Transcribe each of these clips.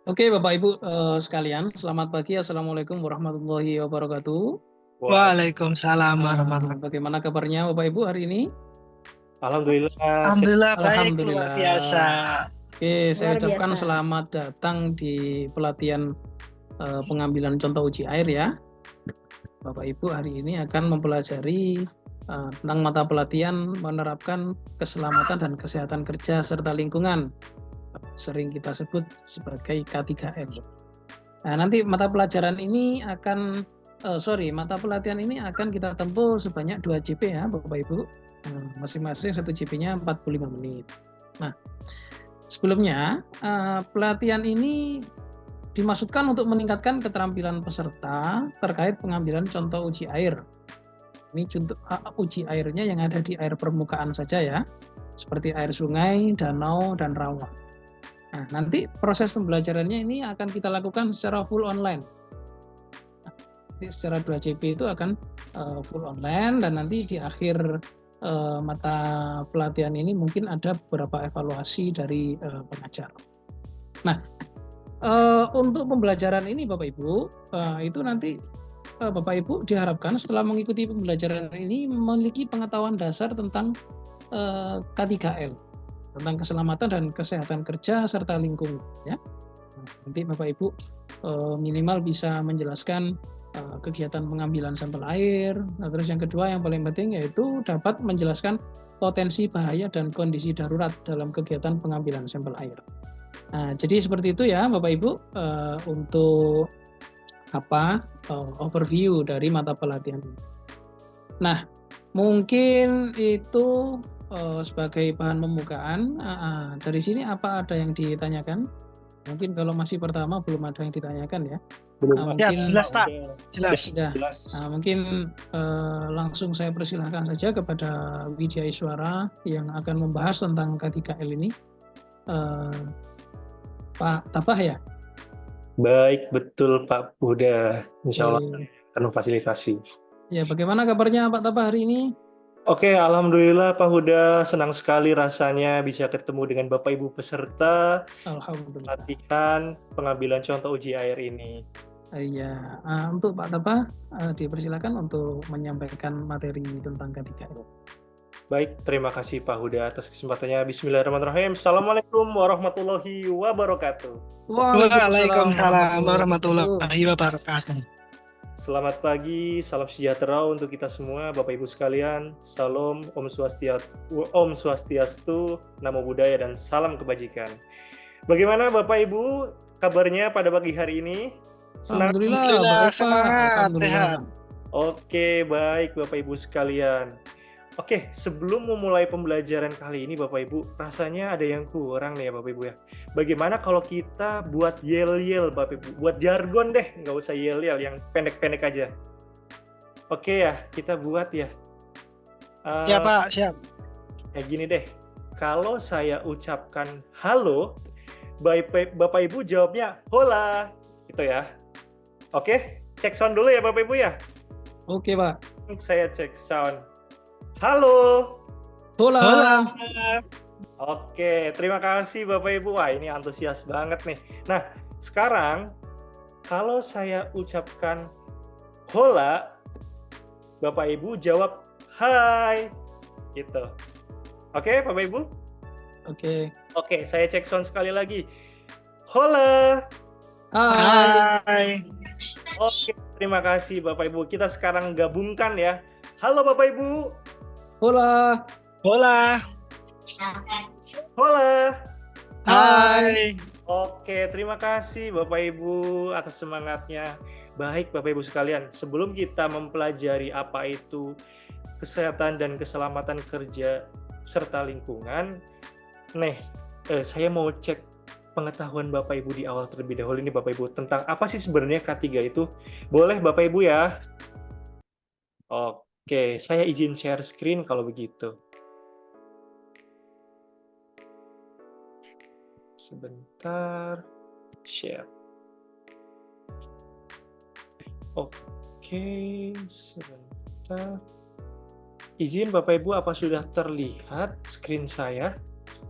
Oke, Bapak Ibu sekalian, selamat pagi. Assalamualaikum warahmatullahi wabarakatuh. Wah, Waalaikumsalam warahmatullahi Bagaimana kabarnya Bapak Ibu hari ini? Alhamdulillah Alhamdulillah baik, luar biasa. Alhamdulillah. Oke, saya Luar ucapkan biasa. selamat datang di pelatihan pengambilan contoh uji air ya. Bapak Ibu hari ini akan mempelajari tentang mata pelatihan menerapkan keselamatan dan kesehatan kerja serta lingkungan. Sering kita sebut sebagai K3M. Nah, nanti mata pelatihan ini akan kita tempuh sebanyak 2 JP ya Bapak Ibu. Masing-masing 1 JP-nya 45 menit. Nah, sebelumnya pelatihan ini dimaksudkan untuk meningkatkan keterampilan peserta terkait pengambilan contoh uji air. Ini contoh uji airnya yang ada di air permukaan saja ya, seperti air sungai, danau, dan rawa. Nah, nanti proses pembelajarannya ini akan kita lakukan secara full online. Nanti secara 2 JP itu akan full online, dan nanti di akhir mata pelatihan ini mungkin ada beberapa evaluasi dari pengajar. Nah, untuk pembelajaran ini Bapak Ibu, itu nanti Bapak Ibu diharapkan setelah mengikuti pembelajaran ini memiliki pengetahuan dasar tentang K3L, tentang keselamatan dan kesehatan kerja serta lingkungan ya. Nanti Bapak Ibu minimal bisa menjelaskan kegiatan pengambilan sampel air. Nah, terus yang kedua yang paling penting yaitu dapat menjelaskan potensi bahaya dan kondisi darurat dalam kegiatan pengambilan sampel air. Nah, jadi seperti itu ya Bapak Ibu untuk overview dari mata pelatihan ini. Nah, mungkin itu sebagai bahan pembukaan. Dari sini apa ada yang ditanyakan? Mungkin kalau masih pertama belum ada yang ditanyakan ya. Belum Ya, mungkin jelas Pak, jelas. sudah. Mungkin langsung saya persilahkan saja kepada Widya Iswara yang akan membahas tentang K3L ini. Pak Tabah ya? Baik, betul Pak Huda. Insya Allah saya akan memfasilitasi. Ya, bagaimana kabarnya Pak Tabah hari ini? Oke, Alhamdulillah Pak Huda, senang sekali rasanya bisa ketemu dengan Bapak Ibu peserta Alhamdulillah. latihan pengambilan contoh uji air ini. Iya, untuk Pak Tabah dipersilakan untuk menyampaikan materi tentang K3L. Baik, terima kasih Pak Huda atas kesempatannya. Bismillahirrahmanirrahim. Assalamualaikum warahmatullahi wabarakatuh. Waalaikumsalam warahmatullahi wabarakatuh. Selamat pagi, salam sejahtera untuk kita semua, Bapak Ibu sekalian. Salam, Om Swastiastu, Namo Buddhaya, dan salam kebajikan. Bagaimana Bapak Ibu kabarnya pada pagi hari ini? Alhamdulillah, baik, semangat, Alhamdulillah. sehat. Oke, baik Bapak Ibu sekalian. Oke, sebelum memulai pembelajaran kali ini Bapak Ibu, rasanya ada yang kurang nih ya Bapak Ibu ya. Bagaimana kalau kita buat yel-yel Bapak Ibu, buat jargon deh, nggak usah yel-yel, yang pendek-pendek aja. Oke ya, kita buat ya. Ya Pak, siap. Kayak gini deh, kalau saya ucapkan halo, Bapak Ibu jawabnya hola, gitu ya. Oke, cek sound dulu ya Bapak Ibu ya. Oke Pak. Saya cek sound. Halo. Hola. Hola. Oke, terima kasih Bapak Ibu. Wah, ini antusias banget nih. Nah, sekarang kalau saya ucapkan hola, Bapak Ibu jawab hai. Gitu. Oke, Bapak Ibu? Oke. Oke, saya cek sound sekali lagi. Hola. Hai. Hai. Oke, terima kasih Bapak Ibu. Kita sekarang gabungkan ya. Halo Bapak Ibu. Hola. Hola. Hola. Hai. Oke, terima kasih Bapak Ibu atas semangatnya. Baik Bapak Ibu sekalian, sebelum kita mempelajari apa itu kesehatan dan keselamatan kerja serta lingkungan, saya mau cek pengetahuan Bapak Ibu di awal terlebih dahulu ini Bapak Ibu tentang apa sih sebenarnya K3 itu. Boleh Bapak Ibu ya? Oke, saya izin share screen kalau begitu. Sebentar, share. Oke, sebentar. Izin Bapak Ibu, apa sudah terlihat screen saya?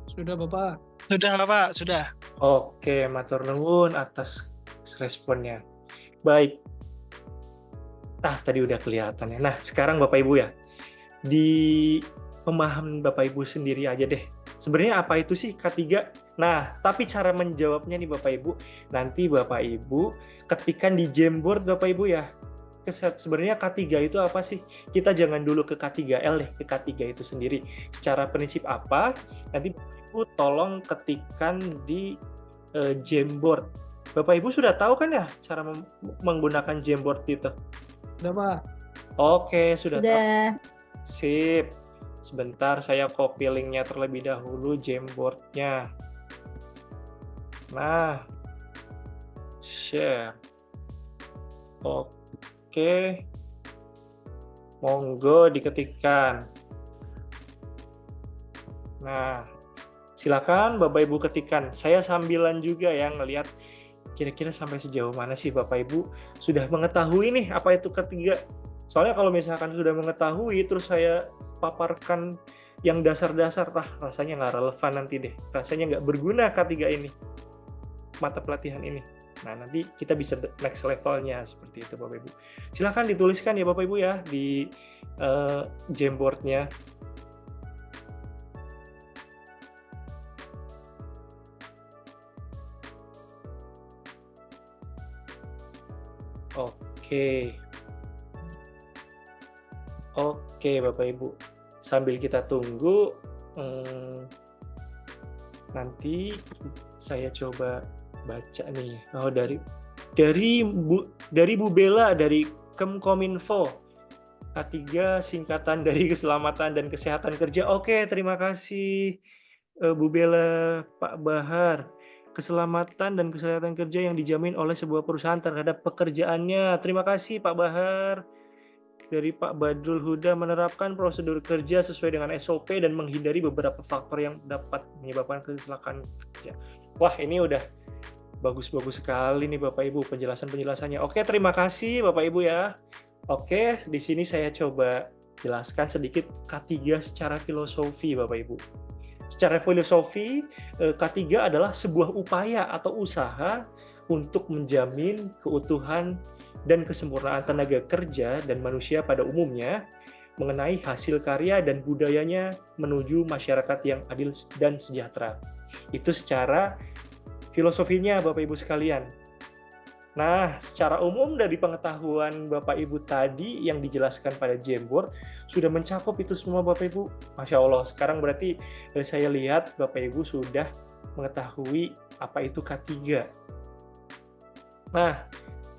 Sudah Bapak. Sudah Pak, sudah. Oke, matur nuwun atas responnya. Baik. Tadi udah kelihatan ya. Nah, sekarang Bapak Ibu ya, di pemahaman Bapak Ibu sendiri aja deh. Sebenarnya apa itu sih K3? Nah, tapi cara menjawabnya nih Bapak Ibu, nanti Bapak Ibu ketikkan di Jamboard Bapak Ibu ya. Sebenarnya K3 itu apa sih? Kita jangan dulu ke K3L deh, ke K3 itu sendiri. Secara prinsip apa? Nanti Bapak Ibu tolong ketikkan di Jamboard. Bapak Ibu sudah tahu kan ya cara menggunakan Jamboard itu? Udah Pak. Oke, sudah tahu. Sudah. Sip. Sebentar, saya copy linknya terlebih dahulu, Jamboard-nya. Nah, share. Oke. Monggo diketikkan. Nah, silakan Bapak Ibu ketikkan. Saya sambilan juga ya ngelihat kira-kira sampai sejauh mana sih Bapak Ibu sudah mengetahui nih apa itu K3. Soalnya kalau misalkan sudah mengetahui terus saya paparkan yang dasar-dasar, rasanya nggak relevan nanti deh. Rasanya nggak berguna K3 ini, mata pelatihan ini. Nah, nanti kita bisa next levelnya seperti itu Bapak Ibu. Silahkan dituliskan ya Bapak Ibu ya di Jamboard-nya. Oke Bapak Ibu, sambil kita tunggu, nanti saya coba baca nih. Oh, dari Bu Bella dari Kemkominfo, K3 singkatan dari keselamatan dan kesehatan kerja. Oke, terima kasih Bu Bella, Pak Bahar. Keselamatan dan kesehatan kerja yang dijamin oleh sebuah perusahaan terhadap pekerjaannya. Terima kasih Pak Bahar. Dari Pak Badrul Huda, menerapkan prosedur kerja sesuai dengan SOP dan menghindari beberapa faktor yang dapat menyebabkan kecelakaan kerja. Wah, ini udah bagus-bagus sekali nih Bapak Ibu penjelasan-penjelasannya. Oke, terima kasih Bapak Ibu ya. Oke, di sini saya coba jelaskan sedikit K3 secara filosofi Bapak Ibu. Secara filosofi, K3 adalah sebuah upaya atau usaha untuk menjamin keutuhan dan kesempurnaan tenaga kerja dan manusia pada umumnya mengenai hasil karya dan budayanya menuju masyarakat yang adil dan sejahtera. Itu secara filosofinya Bapak Ibu sekalian. Nah, secara umum dari pengetahuan Bapak Ibu tadi yang dijelaskan pada Jamboard sudah mencakup itu semua Bapak Ibu. Masya Allah, sekarang berarti saya lihat Bapak Ibu sudah mengetahui apa itu K3. Nah,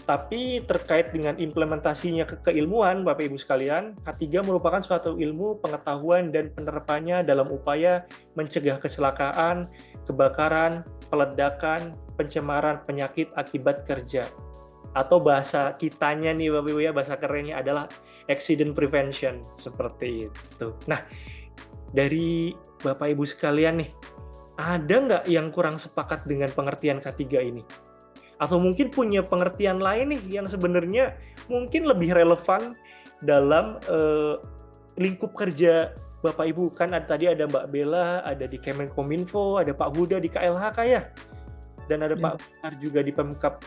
tapi terkait dengan implementasinya ke keilmuan Bapak Ibu sekalian, K3 merupakan suatu ilmu pengetahuan dan penerapannya dalam upaya mencegah kecelakaan, kebakaran, peledakan, pencemaran penyakit akibat kerja. Atau bahasa kitanya nih Bapak Ibu ya, bahasa kerennya adalah accident prevention, seperti itu. Nah, dari Bapak Ibu sekalian nih, ada nggak yang kurang sepakat dengan pengertian K3 ini? Atau mungkin punya pengertian lain nih yang sebenarnya mungkin lebih relevan dalam lingkup kerja Bapak Ibu. Kan tadi ada Mbak Bella, ada di Kemenkominfo, ada Pak Huda di KLHK ya, dan ada Pak Bahar juga di Pemkab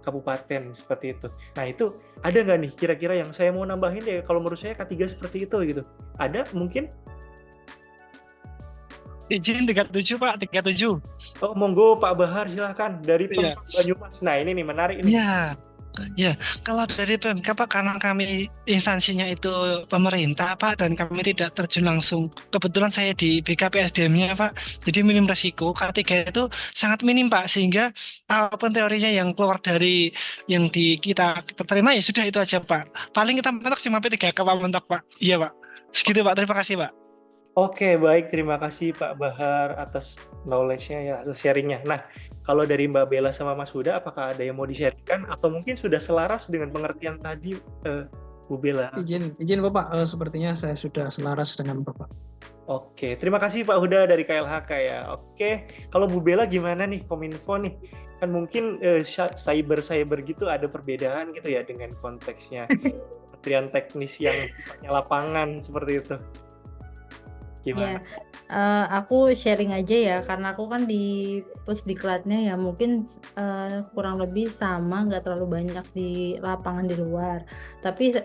Kabupaten, seperti itu. Nah, itu ada nggak nih kira-kira yang saya mau nambahin deh, kalau menurut saya K3 seperti itu gitu. Ada mungkin? Izin 37 Pak, 37. Oh, monggo Pak Bahar silahkan dari Pemkab Banyumas. Nah, ini nih menarik nih. Ya, kalau dari Pemkab Pak, karena kami instansinya itu pemerintah Pak, dan kami tidak terjun langsung. Kebetulan saya di BKPSDM-nya Pak, jadi minim resiko. K3 itu sangat minim Pak, sehingga apapun teorinya yang keluar dari yang kita terima ya sudah itu aja Pak. Paling kita mentok cuma P3K Pak mentok Pak. Iya Pak. Segitu Pak, terima kasih Pak. Oke, baik. Terima kasih Pak Bahar atas knowledge-nya ya, atas sharing-nya. Nah, kalau dari Mbak Bella sama Mas Huda, apakah ada yang mau di-sharingkan atau mungkin sudah selaras dengan pengertian tadi Bu Bella? Izin Bapak, sepertinya saya sudah selaras dengan Bapak. Oke, terima kasih Pak Huda dari KLHK ya. Oke, kalau Bu Bella gimana nih Kominfo nih? Kan mungkin cyber gitu ada perbedaan gitu ya dengan konteksnya. Kementerian teknis yang sifatnya lapangan seperti itu. Gimana? Aku sharing aja ya, karena aku kan di Pusdiklatnya ya mungkin kurang lebih sama, nggak terlalu banyak di lapangan di luar. Tapi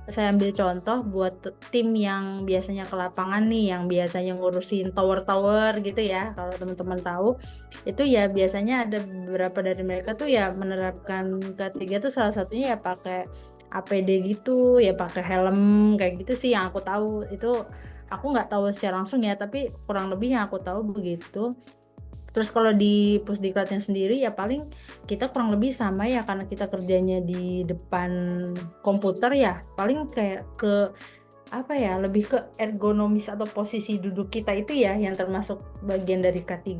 saya ambil contoh buat tim yang biasanya ke lapangan nih, yang biasanya ngurusin tower-tower gitu ya. Kalau teman-teman tahu, itu ya biasanya ada beberapa dari mereka tuh ya menerapkan K3 tuh salah satunya ya pakai APD gitu, ya pakai helm kayak gitu sih yang aku tahu. Itu aku nggak tahu secara langsung ya, tapi kurang lebih yang aku tahu begitu. Terus kalau di Pusdiklatnya sendiri ya paling kita kurang lebih sama ya, karena kita kerjanya di depan komputer ya, paling kayak ke apa ya, lebih ke ergonomis atau posisi duduk kita itu ya yang termasuk bagian dari K3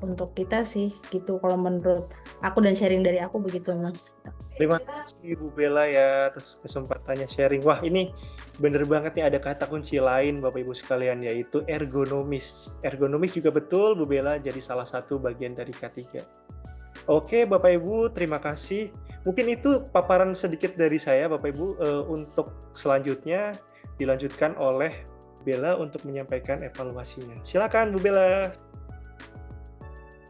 untuk kita sih gitu, kalau menurut aku dan sharing dari aku begitu Mas. Terima kasih Bu Bella ya atas kesempatannya sharing. Wah, ini bener banget nih, ada kata kunci lain Bapak Ibu sekalian, yaitu ergonomis. Ergonomis juga betul Bu Bella jadi salah satu bagian dari K3. Oke Bapak Ibu, terima kasih. Mungkin itu paparan sedikit dari saya Bapak Ibu. Untuk selanjutnya dilanjutkan oleh Bella untuk menyampaikan evaluasinya. Silakan Bu Bella.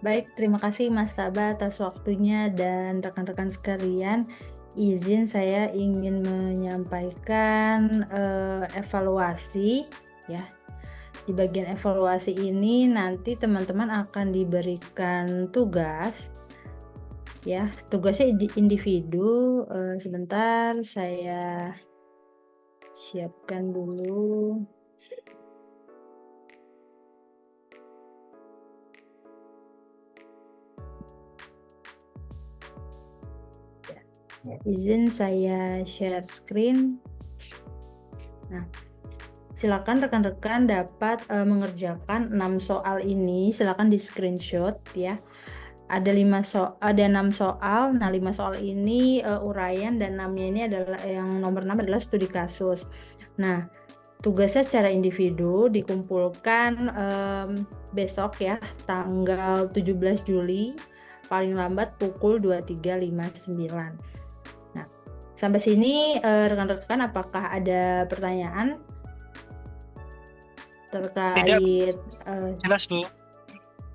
Baik, terima kasih Mas Taba atas waktunya, dan rekan-rekan sekalian, izin saya ingin menyampaikan evaluasi ya. Di bagian evaluasi ini nanti teman-teman akan diberikan tugas ya. Tugasnya individu. Sebentar saya siapkan dulu. Izin saya share screen. Nah, silakan rekan-rekan dapat mengerjakan 6 soal ini. Silakan di screenshot ya. Ada 6 soal. Nah, 5 soal ini uraian, dan 6-nya ini adalah yang nomor 6 adalah studi kasus. Nah, tugasnya secara individu dikumpulkan besok ya, tanggal 17 Juli, paling lambat pukul 23.59. Nah, sampai sini rekan-rekan apakah ada pertanyaan terkait? Jelas Bu.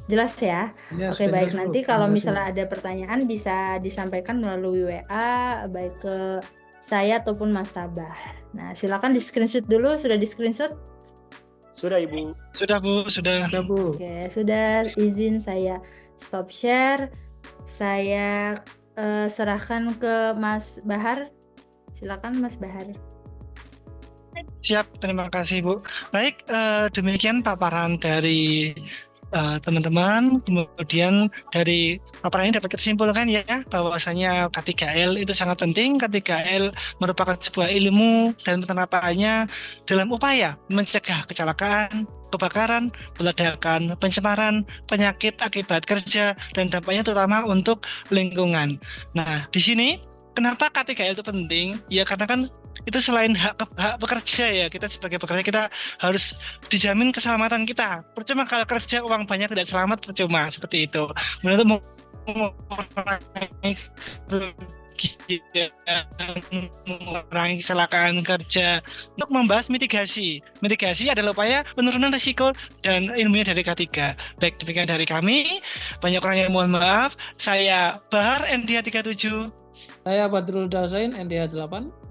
Jelas ya? Yes, Oke, baik. jelas, Bu. Nanti kalau Jelas, misalnya ada pertanyaan bisa disampaikan melalui WA, baik ke saya ataupun Mas Tabah. Nah, silakan di screenshot dulu. Sudah di screenshot? Sudah Ibu. Sudah Bu, sudah. Sudah, Bu. Oke, sudah. Izin saya stop share. Saya serahkan ke Mas Bahar. Silakan Mas Bahar. Siap, terima kasih Bu. Baik, demikian paparan dari teman-teman. Kemudian dari paparan ini dapat kita simpulkan ya, bahwasanya K3L itu sangat penting. K3L merupakan sebuah ilmu dan penerapannya dalam upaya mencegah kecelakaan, kebakaran, peledakan, pencemaran, penyakit akibat kerja, dan dampaknya terutama untuk lingkungan. Nah, di sini kenapa K3L itu penting? Ya karena kan itu selain hak pekerja ya, kita sebagai pekerja kita harus dijamin keselamatan kita. Percuma kalau kerja uang banyak tidak selamat, percuma, seperti itu. Menurut mengurangi kecelakaan kerja. Untuk membahas mitigasi adalah upaya penurunan risiko dan ilmunya dari K3. Baik, demikian dari kami. Banyak orang yang mohon maaf. Saya Bahar, NDH 37. Saya Badrul Dasain, NDH 8.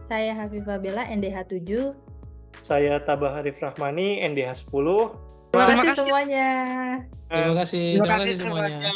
Saya Hafifah Bella, NDH 7. Saya Tabah Arif Rahmani, NDH 10. Terima kasih semuanya. Terima kasih. Terima kasih semuanya.